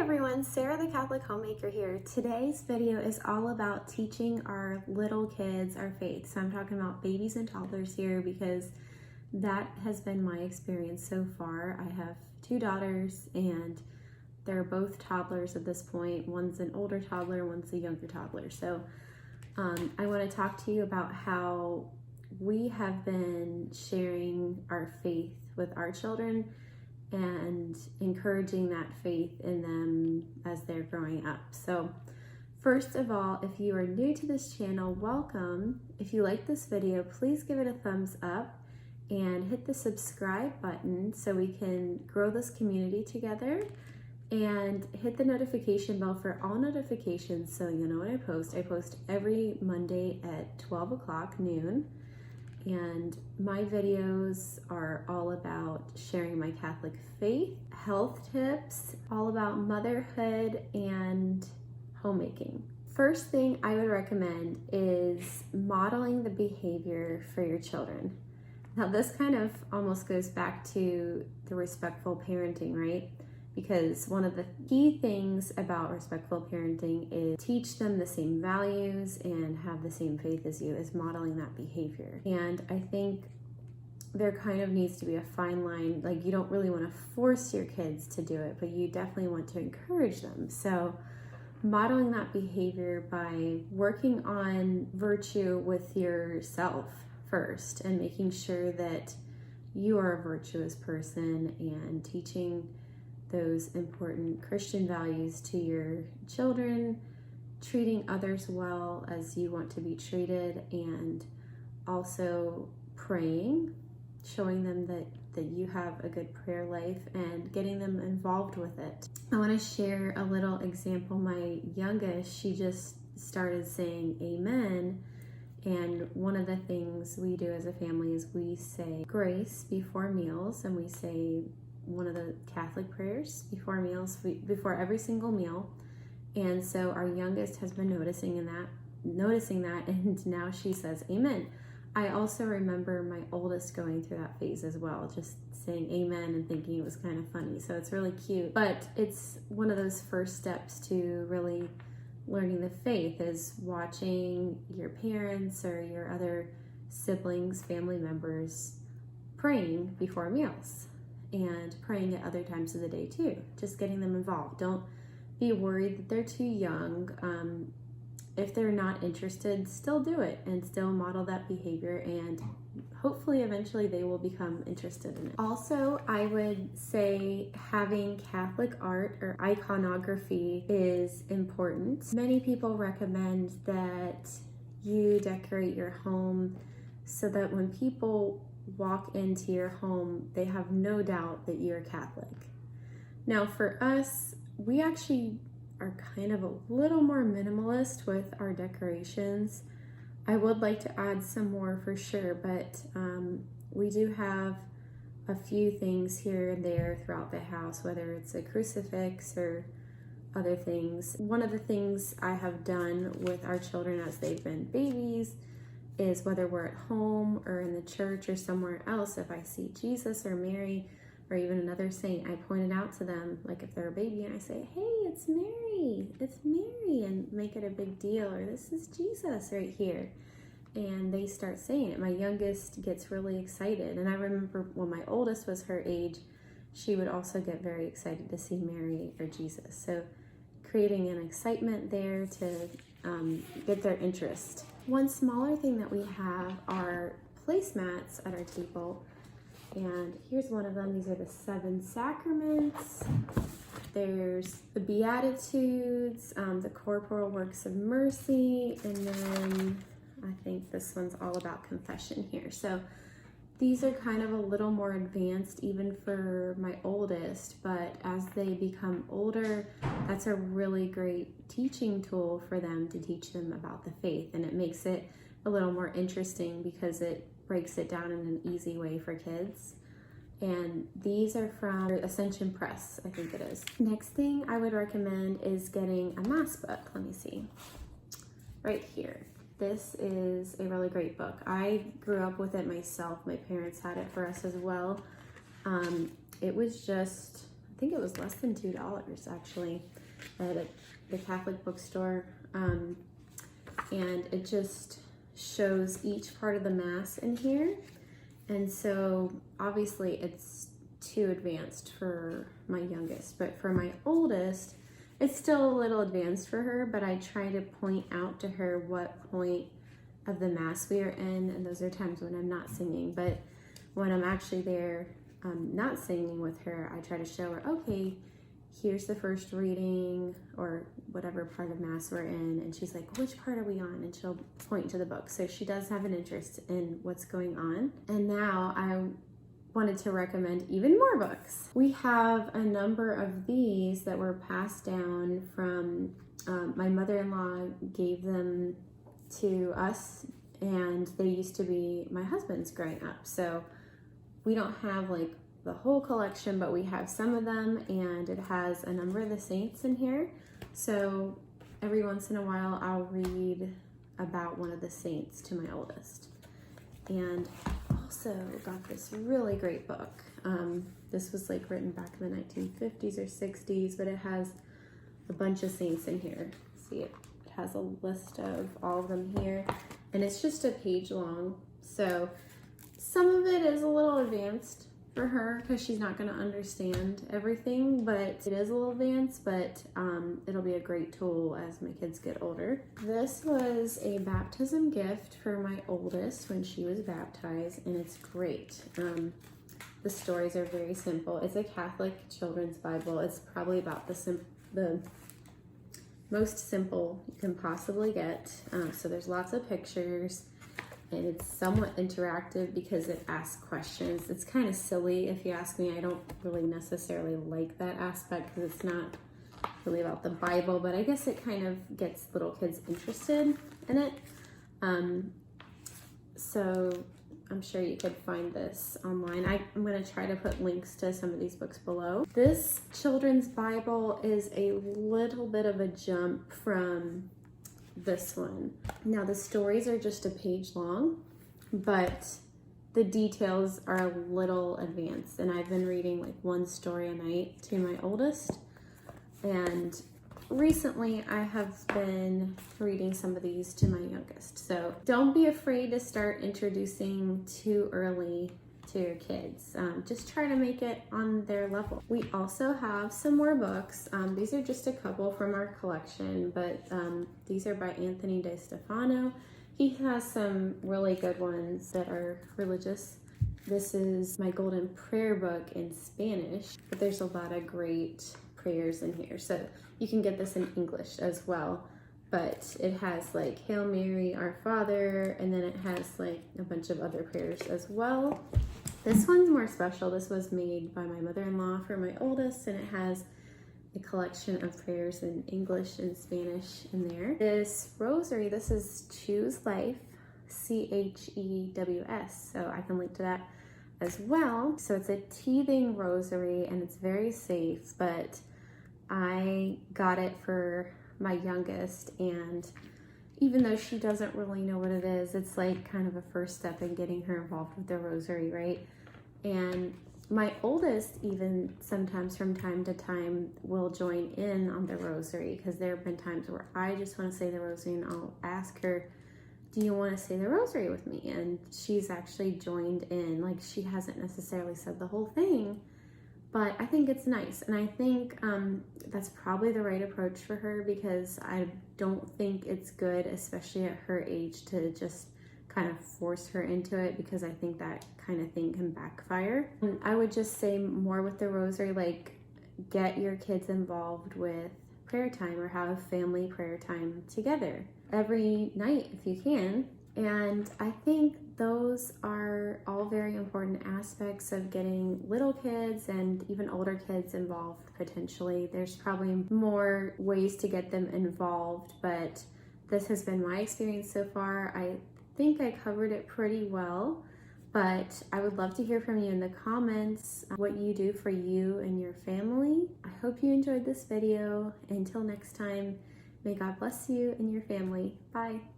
everyone, Sarah the Catholic Homemaker here. Today's video is all about teaching our little kids our faith. So I'm talking about babies and toddlers here because that has been my experience so far. I have two daughters and they're both toddlers at this point. One's an older toddler, one's a younger toddler. So I want to talk to you about how we have been sharing our faith with our children and encouraging that faith in them as they're growing up. So first of all, if you are new to this channel, welcome. If you like this video, please give it a thumbs up and hit the subscribe button so we can grow this community together, and hit the notification bell for all notifications so you know when I post. I post every Monday at 12 o'clock noon. And my videos are all about sharing my Catholic faith, health tips, all about motherhood and homemaking. First thing I would recommend is modeling the behavior for your children. Now this kind of almost goes back to the respectful parenting, right? Because one of the key things about respectful parenting is teach them the same values and have the same faith as you, is modeling that behavior. And I think there kind of needs to be a fine line. Like, you don't really want to force your kids to do it, but you definitely want to encourage them. So modeling that behavior by working on virtue with yourself first and making sure that you are a virtuous person and teaching those important Christian values to your children, treating others well as you want to be treated, and also praying, showing them that you have a good prayer life and getting them involved with it. I want to share a little example. My youngest, she just started saying amen, and one of the things we do as a family is we say grace before meals, and we say one of the Catholic prayers before meals, before every single meal. And so our youngest has been noticing that, and now she says amen. I also remember my oldest going through that phase as well, just saying amen and thinking it was kind of funny. So it's really cute, but it's one of those first steps to really learning the faith, is watching your parents or your other siblings, family members praying before meals, and praying at other times of the day too. Just getting them involved. Don't be worried that they're too young. If they're not interested, still do it and still model that behavior, and hopefully eventually they will become interested in it. Also, I would say having Catholic art or iconography is important. Many people recommend that you decorate your home so that when people walk into your home, they have no doubt that you're Catholic. Now for us, we actually are kind of a little more minimalist with our decorations. I would like to add some more for sure, but we do have a few things here and there throughout the house, whether it's a crucifix or other things. One of the things I have done with our children as they've been babies is, whether we're at home or in the church or somewhere else, if I see Jesus or Mary or even another saint, I point it out to them, like if they're a baby, and I say, hey, it's Mary, and make it a big deal, or this is Jesus right here. And they start saying it. My youngest gets really excited, and I remember when my oldest was her age, she would also get very excited to see Mary or Jesus. So creating an excitement there to get their interest. One smaller thing that we have are placemats at our table, and here's one of them. These are the 7 Sacraments. There's the Beatitudes, the corporal works of mercy, and then I think this one's all about confession here. So these are kind of a little more advanced even for my oldest, but as they become older, that's a really great teaching tool for them to teach them about the faith, and it makes it a little more interesting because it breaks it down in an easy way for kids. And these are from Ascension Press, I think it is. Next thing I would recommend is getting a mass book. Let me see. Right here. This is a really great book. I grew up with it myself. My parents had it for us as well. It was just think it was less than $2 actually at the Catholic bookstore. And it just shows each part of the Mass in here. And so obviously it's too advanced for my youngest, but for my oldest, it's still a little advanced for her, but I try to point out to her what point of the Mass we are in, and those are times when I'm not singing. But when I'm actually there not singing with her, I try to show her, okay, here's the first reading or whatever part of Mass we're in, and she's like, which part are we on? And she'll point to the book. So she does have an interest in what's going on. And now I wanted to recommend even more books. We have a number of these that were passed down from my mother-in-law gave them to us, and they used to be my husband's growing up. So we don't have like the whole collection, but we have some of them, and it has a number of the saints in here. So every once in a while I'll read about one of the saints to my oldest. And also got this really great book. This was like written back in the 1950s or 60s, but it has a bunch of saints in here. See, it has a list of all of them here, and it's just a page long. So some of it is a little advanced for her because she's not going to understand everything, but it is a little advanced, but it'll be a great tool as my kids get older. This was a baptism gift for my oldest when she was baptized, and it's great. The stories are very simple. It's a Catholic children's Bible. It's probably about the most simple you can possibly get. So there's lots of pictures, and it's somewhat interactive because it asks questions. It's kind of silly if you ask me. I don't really necessarily like that aspect because it's not really about the Bible, but I guess it kind of gets little kids interested in it. So I'm sure you could find this online. I'm going to try to put links to some of these books below. This children's Bible is a little bit of a jump from this one. Now the stories are just a page long, but the details are a little advanced, and I've been reading like one story a night to my oldest, and recently I have been reading some of these to my youngest. So don't be afraid to start introducing too early to your kids. Just try to make it on their level. We also have some more books. These are just a couple from our collection, but these are by Anthony DeStefano. He has some really good ones that are religious. This is my Golden Prayer book in Spanish, but there's a lot of great prayers in here. So you can get this in English as well, but it has like Hail Mary, Our Father, and then it has like a bunch of other prayers as well. This one's more special. This was made by my mother-in-law for my oldest, and it has a collection of prayers in English and Spanish in there. This rosary, this is Choose Life, CHEWS, so I can link to that as well. So it's a teething rosary, and it's very safe, but I got it for my youngest, and even though she doesn't really know what it is, it's like kind of a first step in getting her involved with the rosary, right? And my oldest, even sometimes from time to time, will join in on the rosary, because there have been times where I just want to say the rosary, and I'll ask her, do you want to say the rosary with me? And she's actually joined in. Like, she hasn't necessarily said the whole thing, but I think it's nice. And I think that's probably the right approach for her, because I don't think it's good, especially at her age, to just kind of force her into it, because I think that kind of thing can backfire. And I would just say more with the rosary, like, get your kids involved with prayer time, or have family prayer time together every night if you can. And I think those are all very important aspects of getting little kids and even older kids involved potentially. There's probably more ways to get them involved, but this has been my experience so far. I think I covered it pretty well, but I would love to hear from you in the comments what you do for you and your family. I hope you enjoyed this video. Until next time, may God bless you and your family. Bye.